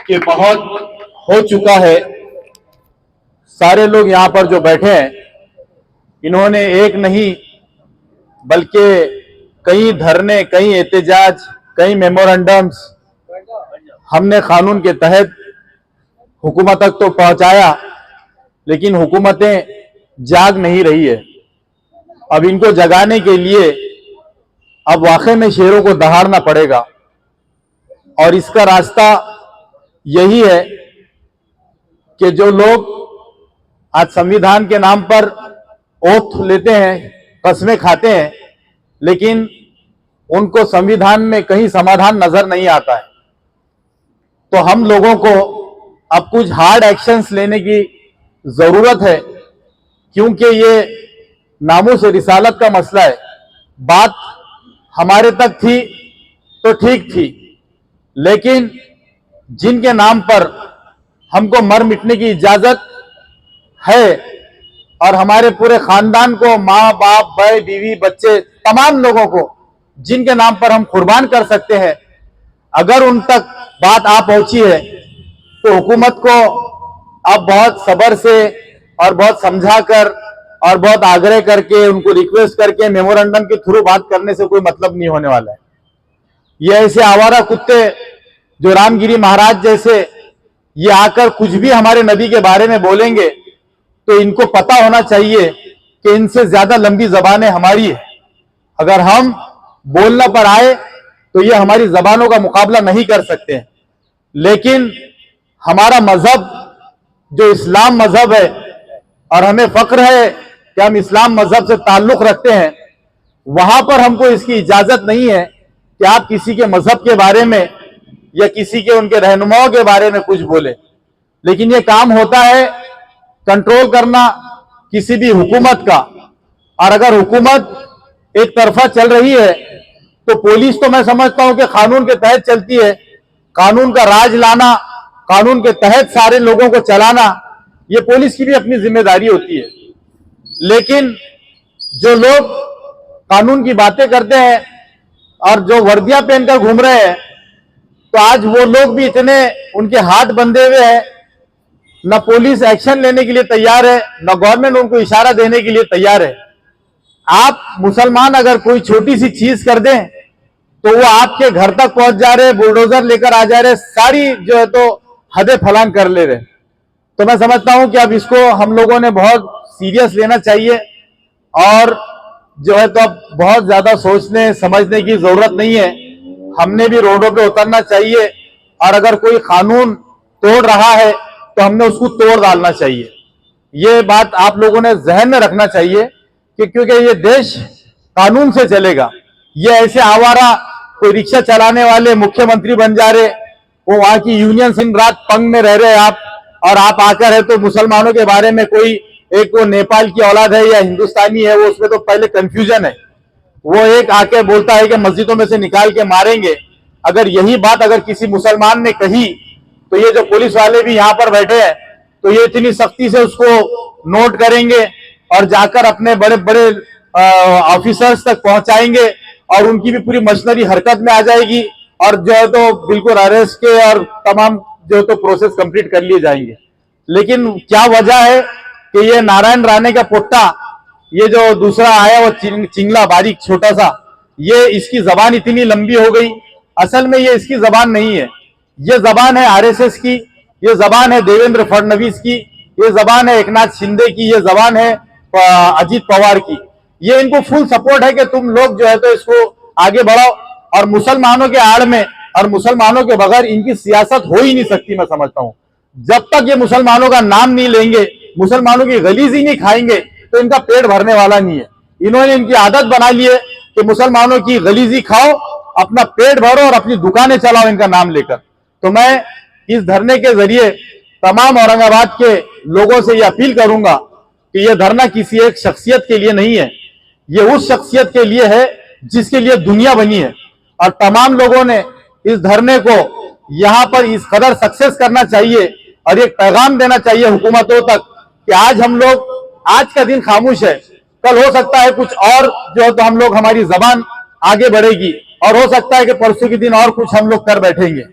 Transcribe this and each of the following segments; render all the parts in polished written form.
कि बहुत हो चुका है। सारे लोग यहाँ पर जो बैठे हैं, इन्होंने एक नहीं बल्कि कई धरने, कई एहतजाज, कई मेमोरेंडम्स हमने कानून के तहत हुकूमत तक तो पहुंचाया, लेकिन हुकूमतें जाग नहीं रही है। अब इनको जगाने के लिए अब वाकई में शेरों को दहाड़ना पड़ेगा, और इसका रास्ता यही है कि जो लोग आज संविधान के नाम पर ओथ लेते हैं, कस्में खाते हैं, लेकिन उनको संविधान में कहीं समाधान नजर नहीं आता है, तो हम लोगों को अब कुछ हार्ड एक्शंस लेने की जरूरत है, क्योंकि ये नामूस रिसालत का मसला है। बात हमारे तक थी तो ठीक थी, लेकिन जिनके नाम पर हमको मर मिटने की इजाजत है और हमारे पूरे खानदान को, माँ बाप, भाई बीवी, बच्चे, तमाम लोगों को जिनके नाम पर हम कुर्बान कर सकते हैं, अगर उन तक बात आ पहुंची है तो हुकूमत को अब बहुत सब्र से और बहुत समझा कर और बहुत आग्रह करके, उनको रिक्वेस्ट करके, मेमोरेंडम के थ्रू बात करने से कोई मतलब नहीं होने वाला है। ये ऐसे आवारा कुत्ते जो रामगिरी महाराज जैसे ये आकर कुछ भी हमारे नबी के बारे में बोलेंगे, तो इनको पता होना चाहिए कि इनसे ज्यादा लंबी जबानें हमारी है। अगर हम बोलने पर आए तो ये हमारी जबानों का मुकाबला नहीं कर सकते हैं, लेकिन हमारा मजहब जो इस्लाम मजहब है, और हमें फक्र है कि हम इस्लाम मजहब से ताल्लुक रखते हैं, वहां पर हमको इसकी इजाजत नहीं है कि आप किसी के मजहब के बारे में या किसी के उनके रहनुमाओं के बारे में कुछ बोले। लेकिन ये काम होता है कंट्रोल करना किसी भी हुकूमत का, और अगर हुकूमत एक तरफा चल रही है तो पुलिस तो मैं समझता हूं कि कानून के तहत चलती है। कानून का राज लाना, कानून के तहत सारे लोगों को चलाना, ये पुलिस की भी अपनी जिम्मेदारी होती है। लेकिन जो लोग कानून की बातें करते हैं और जो वर्दियां पहनकर घूम रहे हैं, तो आज वो लोग भी इतने उनके हाथ बंधे हुए हैं, न पुलिस एक्शन लेने के लिए तैयार है, न गवर्नमेंट उनको इशारा देने के लिए तैयार है। आप मुसलमान अगर कोई छोटी सी चीज कर दें तो वो आपके घर तक पहुंच जा रहे, बुलडोजर लेकर आ जा रहे, सारी जो है तो हदें फलांग कर ले रहे। तो मैं समझता हूं कि अब इसको हम लोगों ने बहुत सीरियस लेना चाहिए, और जो है तो अब बहुत ज्यादा सोचने समझने की जरूरत नहीं है। हमने भी रोडों पे उतरना चाहिए, और अगर कोई कानून तोड़ रहा है तो हमने उसको तोड़ डालना चाहिए। ये बात आप लोगों ने जहन में रखना चाहिए कि क्योंकि ये देश कानून से चलेगा। ये ऐसे आवारा कोई रिक्शा चलाने वाले मुख्यमंत्री बन जा रहे, वो वहां की यूनियन दिन रात पंग में रह रहे आप, और आप आकर है तो मुसलमानों के बारे में कोई एक वो नेपाल की औलाद है या हिंदुस्तानी है, वो उसमें तो पहले कंफ्यूजन है। वो एक आके बोलता है कि मस्जिदों में से निकाल के मारेंगे। अगर यही बात अगर किसी मुसलमान ने कही तो ये जो पुलिस वाले भी यहाँ पर बैठे हैं, तो ये इतनी सख्ती से उसको नोट करेंगे और जाकर अपने बड़े बड़े ऑफिसर्स तक पहुंचाएंगे, और उनकी भी पूरी मशीनरी हरकत में आ जाएगी, और जो है तो बिल्कुल अरेस्ट के और तमाम जो तो प्रोसेस कंप्लीट कर लिए जाएंगे। लेकिन क्या वजह है कि ये नारायण राणे का पोट्टा, ये जो दूसरा आया वो चिंगला बारीक छोटा सा, ये इसकी जबान इतनी लंबी हो गई। असल में ये इसकी जबान नहीं है, ये जबान है आरएसएस की, ये जबान है देवेंद्र फडणवीस की, ये जबान है एकनाथ शिंदे की, ये जबान है अजीत पवार की। ये इनको फुल सपोर्ट है कि तुम लोग जो है तो इसको आगे बढ़ाओ, और मुसलमानों के आड़ में और मुसलमानों के बगैर इनकी सियासत हो ही नहीं सकती। मैं समझता हूं जब तक ये मुसलमानों का नाम नहीं लेंगे, मुसलमानों की गलीजी नहीं खाएंगे, तो इनका पेट भरने वाला नहीं है। इन्होंने इनकी आदत बना ली है कि मुसलमानों की गलीजी खाओ, अपना पेट भरो और अपनी दुकानें चलाओ इनका नाम लेकर। तो मैं इस धरने के जरिए तमाम औरंगाबाद के लोगों से यह अपील करूंगा कि यह धरना किसी एक शख्सियत के लिए नहीं है, ये उस शख्सियत के लिए है जिसके लिए दुनिया बनी है। और तमाम लोगों ने इस धरने को यहां पर इस कदर सक्सेस करना चाहिए और एक पैगाम देना चाहिए हुकूमतों तक कि आज हम लोग, आज का दिन खामोश है, कल हो सकता है कुछ और जो है तो हम लोग, हमारी जबान आगे बढ़ेगी, और हो सकता है कि परसों के दिन और कुछ हम लोग कर बैठेंगे।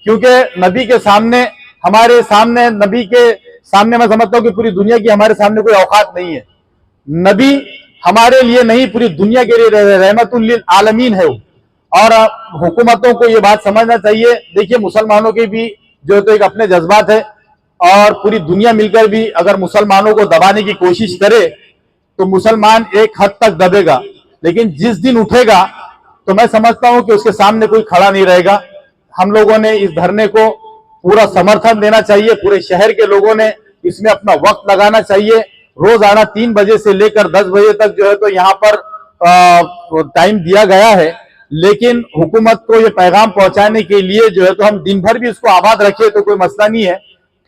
क्योंकि नबी के सामने, हमारे सामने, नबी के सामने मैं समझता हूं कि पूरी दुनिया की हमारे सामने कोई औकात नहीं है। नबी हमारे लिए नहीं, पूरी दुनिया के लिए रहमतुल लिल आलमीन है वो। और हुकूमतों को ये बात समझना चाहिए। देखिए, मुसलमानों के भी जो तो एक अपने जज्बात है, और पूरी दुनिया मिलकर भी अगर मुसलमानों को दबाने की कोशिश करे तो मुसलमान एक हद तक दबेगा, लेकिन जिस दिन उठेगा तो मैं समझता हूं कि उसके सामने कोई खड़ा नहीं रहेगा। हम लोगों ने इस धरने को पूरा समर्थन देना चाहिए। पूरे शहर के लोगों ने इसमें अपना वक्त लगाना चाहिए। रोजाना 3 बजे से लेकर 10 बजे तक जो है तो यहाँ पर टाइम दिया गया है, लेकिन हुकूमत को ये पैगाम पहुंचाने के लिए जो है तो हम दिन भर भी इसको आबाद रखे तो कोई मसला नहीं है।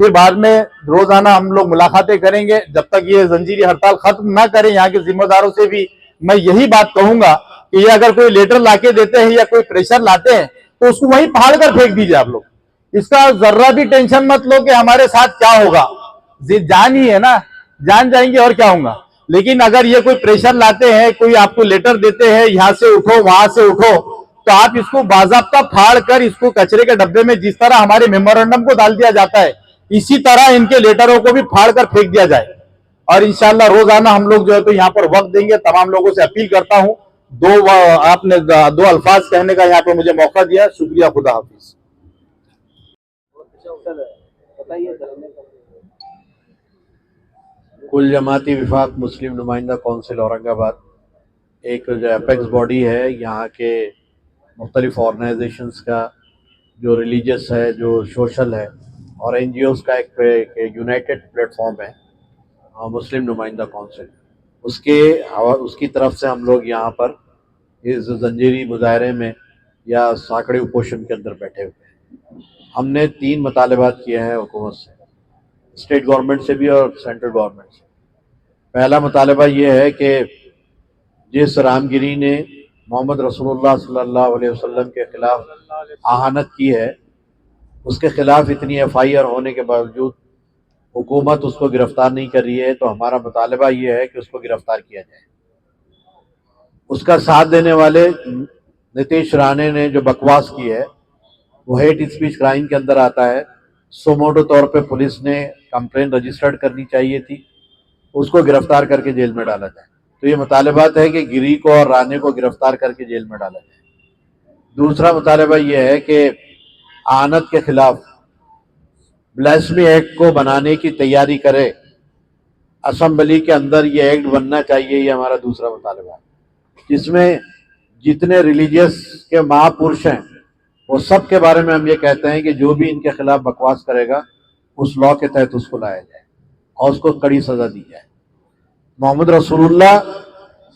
फिर बाद में रोजाना हम लोग मुलाकातें करेंगे, जब तक ये जंजीरी हड़ताल खत्म ना करें। यहाँ के जिम्मेदारों से भी मैं यही बात कहूंगा कि ये अगर कोई लेटर लाके देते हैं या कोई प्रेशर लाते हैं तो उसको वहीं फाड़ कर फेंक दीजिए आप लोग। इसका जर्रा भी टेंशन मत लो कि हमारे साथ क्या होगा, जान ही है ना, जान जाएंगे और क्या होगा। लेकिन अगर ये कोई प्रेशर लाते हैं, कोई आपको लेटर देते हैं यहां से उठो वहां से उठो, तो आप इसको बाजाब्ता फाड़ कर इसको कचरे के डब्बे में, जिस तरह हमारे मेमोरेंडम को डाल दिया जाता है, इसी तरह इनके लेटरों को भी फाड़ कर फेंक दिया जाए। और इंशाल्लाह रोजाना हम लोग जो है तो यहाँ पर वक्त देंगे। तमाम लोगों से अपील करता हूं, आपने 2 अल्फाज कहने का यहाँ पे मुझे मौका दिया, शुक्रिया। खुदा हाफिज। कुल जमाती विफाक मुस्लिम नुमाइंदा कौंसिल औरंगाबाद एक जो अपेक्स बॉडी है यहाँ के मुख्तलिफ ऑर्गेनाइजेशंस का, जो रिलीजियस है, जो सोशल है, और NGOs का एक यूनाइटेड प्लेटफॉर्म है मुस्लिम नुमाइंदा कौंसिल। उसकी तरफ से हम लोग यहाँ पर इस जंजीरी मुजाहरे में या साकड़े उपोषण के अंदर बैठे हुए हैं। हमने 3 मुतालबात किए हैं हुकूमत से, स्टेट गवर्नमेंट से भी और सेंट्रल गवर्नमेंट से। पहला मुतालबा ये है कि जिस रामगिरी ने मोहम्मद रसूलुल्लाह सल्लल्लाहु अलैहि वसल्लम के खिलाफ आहानत की है, उसके खिलाफ इतनी FIR होने के बावजूद हुकूमत उसको गिरफ्तार नहीं कर रही है, तो हमारा मुतालबा ये है कि उसको गिरफ्तार किया जाए। उसका साथ देने वाले नीतीश राणे ने जो बकवास की है वो हेट स्पीच क्राइम के अंदर आता है। सुमोटो तौर पे पुलिस ने कंप्लेन रजिस्टर्ड करनी चाहिए थी, उसको गिरफ्तार करके जेल में डाला जाए। तो ये मुतालबात है कि गिरी को और राणे को गिरफ्तार करके जेल में डाला जाए। दूसरा मुतालबा ये है कि आनत के खिलाफ ब्लास्फेमी एक्ट को बनाने की तैयारी करे, असेंबली के अंदर ये एक्ट बनना चाहिए। ये हमारा दूसरा मुतालबा है, जिसमें जितने रिलीजियस के महापुरुष हैं वो सब के बारे में हम ये कहते हैं कि जो भी इनके खिलाफ बकवास करेगा उस लॉ के तहत उसको लाया जाए और उसको कड़ी सजा दी जाए। मोहम्मद रसूलुल्लाह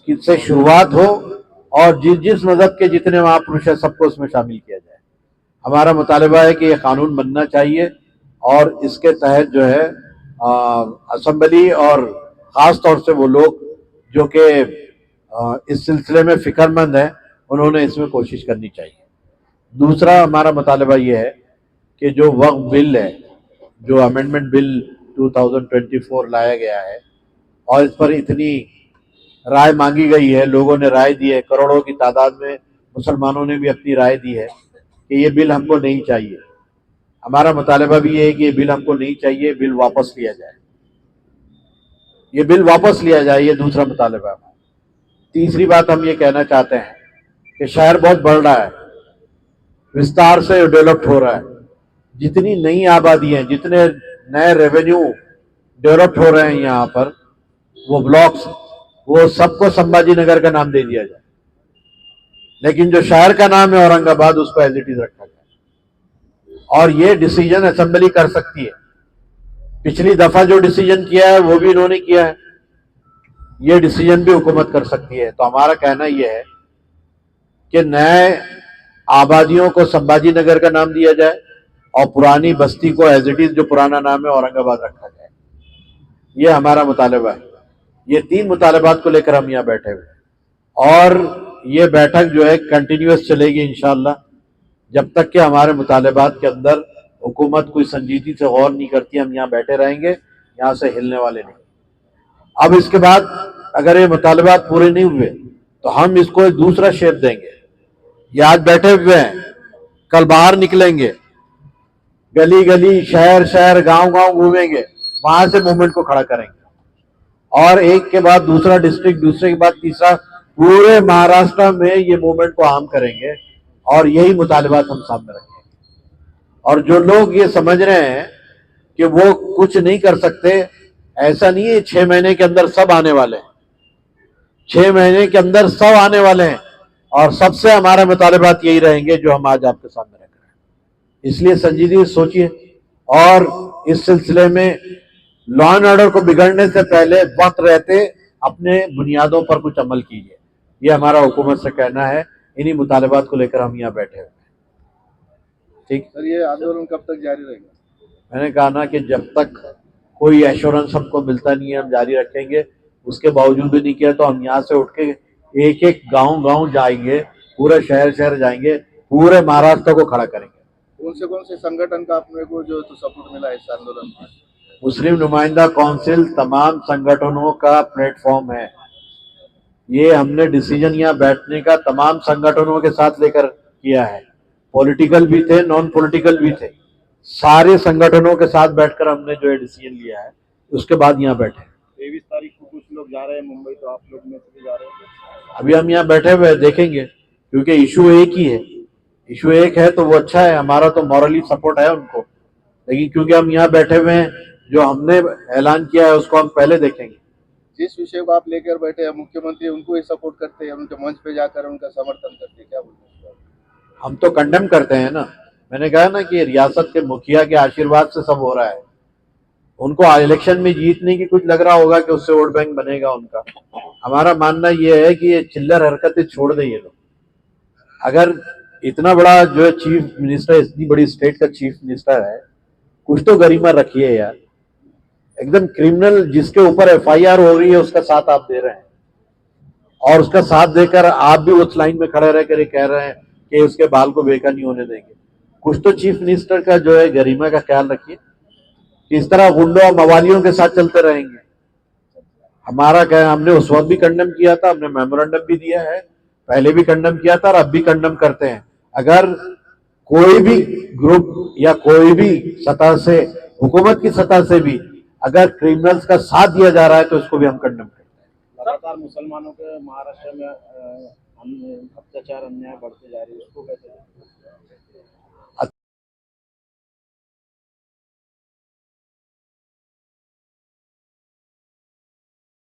से शुरुआत हो और जिस मजहब के जितने महापुरुष हैं सबको उसमें शामिल किया जाए। हमारा मुतालबा है कि ये कानून बनना चाहिए और इसके तहत जो है असेंबली और ख़ास तौर से वो लोग जो कि इस सिलसिले में फ़िक्रमंद हैं, उन्होंने इसमें कोशिश करनी चाहिए। दूसरा हमारा मुतालबा ये है कि जो वक्फ बिल है, जो अमेंडमेंट बिल 2024 लाया गया है और इस पर इतनी राय मांगी गई है, लोगों ने राय दी है, करोड़ों की तादाद में मुसलमानों ने भी अपनी राय दी है कि ये बिल हमको नहीं चाहिए। हमारा मुतालबा भी ये है कि ये बिल हमको नहीं चाहिए, बिल वापस लिया जाए, ये बिल वापस लिया जाए। ये दूसरा मुतालबा है। तीसरी बात हम ये कहना चाहते हैं कि शहर बहुत बढ़ रहा है, विस्तार से डेवलप्ड हो रहा है। जितनी नई आबादी है, जितने नए रेवेन्यू डेवलप्ड हो रहे हैं यहाँ पर, वो ब्लॉक्स, वो सबको संभाजी नगर का नाम दे दिया जाए, लेकिन जो शहर का नाम है औरंगाबाद उसको एज इट इज रखा जाए। और ये डिसीजन असेंबली कर सकती है। पिछली दफा जो डिसीजन किया है वो भी इन्होंने किया है, ये डिसीजन भी हुकूमत कर सकती है। तो हमारा कहना यह है कि नए आबादियों को संभाजी नगर का नाम दिया जाए और पुरानी बस्ती को एज इट इज जो पुराना नाम है औरंगाबाद रखा जाए। ये हमारा मुतालबा है। ये 3 मुतालबात को लेकर हम यहाँ बैठे हुए और ये बैठक जो है कंटिन्यूअस चलेगी इंशाअल्लाह, जब तक कि हमारे मुतालबात के अंदर हुकूमत कोई संजीदगी से गौर नहीं करती। हम यहाँ बैठे रहेंगे, यहाँ से हिलने वाले नहीं। अब इसके बाद अगर ये मुतालबात पूरे नहीं हुए तो हम इसको एक दूसरा शेप देंगे। ये आज बैठे हुए हैं, कल बाहर निकलेंगे गली गली, शहर शहर, गांव गांव घूमेंगे, वहां से मूवमेंट को खड़ा करेंगे और एक के बाद दूसरा डिस्ट्रिक्ट, दूसरे के बाद तीसरा, पूरे महाराष्ट्र में ये मूवमेंट को आम करेंगे और यही मुतालिबात हम सामने रखेंगे। और जो लोग ये समझ रहे हैं कि वो कुछ नहीं कर सकते, ऐसा नहीं है। 6 महीने के अंदर सब आने वाले हैं, 6 महीने के अंदर सब आने वाले हैं और सबसे हमारे मुतालिबात यही रहेंगे जो हम आज आपके सामने रख रहे हैं। इसलिए संजीदगी सोचिए और इस सिलसिले में लॉ एंड ऑर्डर को बिगड़ने से पहले वक्त रहते अपने बुनियादों पर कुछ अमल कीजिए, ये हमारा हुकूमत से कहना है। इन्हीं मुतालिबात को लेकर हम यहाँ बैठे हुए हैं। ठीक सर, ये आंदोलन कब तक जारी रहेगा? मैंने कहा ना कि जब तक कोई एश्योरेंस हमको मिलता नहीं है हम जारी रखेंगे। उसके बावजूद भी नहीं किया तो हम यहाँ से उठ के एक एक गांव गांव जाएंगे, पूरे शहर शहर जाएंगे, पूरे महाराष्ट्र को खड़ा करेंगे। कौन से संगठन का अपने को जो तो सपोर्ट मिला इस आंदोलन में? मुस्लिम नुमाइंदा काउंसिल तमाम संगठनों का प्लेटफॉर्म है। ये हमने डिसीजन यहाँ बैठने का तमाम संगठनों के साथ लेकर किया है। पॉलिटिकल भी थे, नॉन पॉलिटिकल भी थे, सारे संगठनों के साथ बैठकर हमने जो है डिसीजन लिया है, उसके बाद यहाँ बैठे। 23 तारीख को कुछ लोग जा रहे हैं मुंबई, तो आप लोग में से भी जा रहे हैं? अभी हम यहाँ बैठे हुए देखेंगे, क्योंकि इशू एक ही है। इशू एक है तो वो अच्छा है, हमारा तो मॉरली सपोर्ट है उनको, लेकिन क्योंकि हम यहाँ बैठे हुए हैं, जो हमने ऐलान किया है उसको हम पहले देखेंगे। जिस विषय को आप लेकर बैठे हैं, मुख्यमंत्री उनको ही सपोर्ट करते हैं, उनके मंच पे जाकर उनका समर्थन करते हैं, क्या बोलते हैं? हम तो कंडेम करते हैं ना। मैंने कहा ना कि रियासत के मुखिया के आशीर्वाद से सब हो रहा है। उनको इलेक्शन में जीतने की कुछ लग रहा होगा कि उससे वोट बैंक बनेगा उनका। हमारा मानना यह है कि ये चिल्लर हरकतें छोड़ दे ये लोग। अगर इतना बड़ा जो है चीफ मिनिस्टर, इतनी बड़ी स्टेट का चीफ मिनिस्टर है, कुछ तो गरिमा रखिए यार। एकदम क्रिमिनल जिसके ऊपर एफआईआर हो रही है उसका साथ आप दे रहे हैं और उसका साथ देकर आप भी उस लाइन में खड़े रह कर कह रहे हैं कि उसके बाल को बेका नहीं होने देंगे। कुछ तो चीफ मिनिस्टर का जो है गरिमा का ख्याल रखिए कि इस तरह गुंडों और मवालियों के साथ चलते रहेंगे। हमारा क्या, हमने उस वक्त भी कंडेम किया था, हमने मेमोरेंडम भी दिया है, पहले भी कंडेम किया था और अब भी कंडेम करते हैं। अगर कोई भी ग्रुप या कोई भी सतह से, हुकूमत की सतह से भी अगर क्रिमिनल्स का साथ दिया जा रहा है तो उसको भी हम कंडेम करते हैं। लगातार मुसलमानों के महाराष्ट्र में अत्याचार, अन्याय बढ़ते जा रही है, उसको कैसे?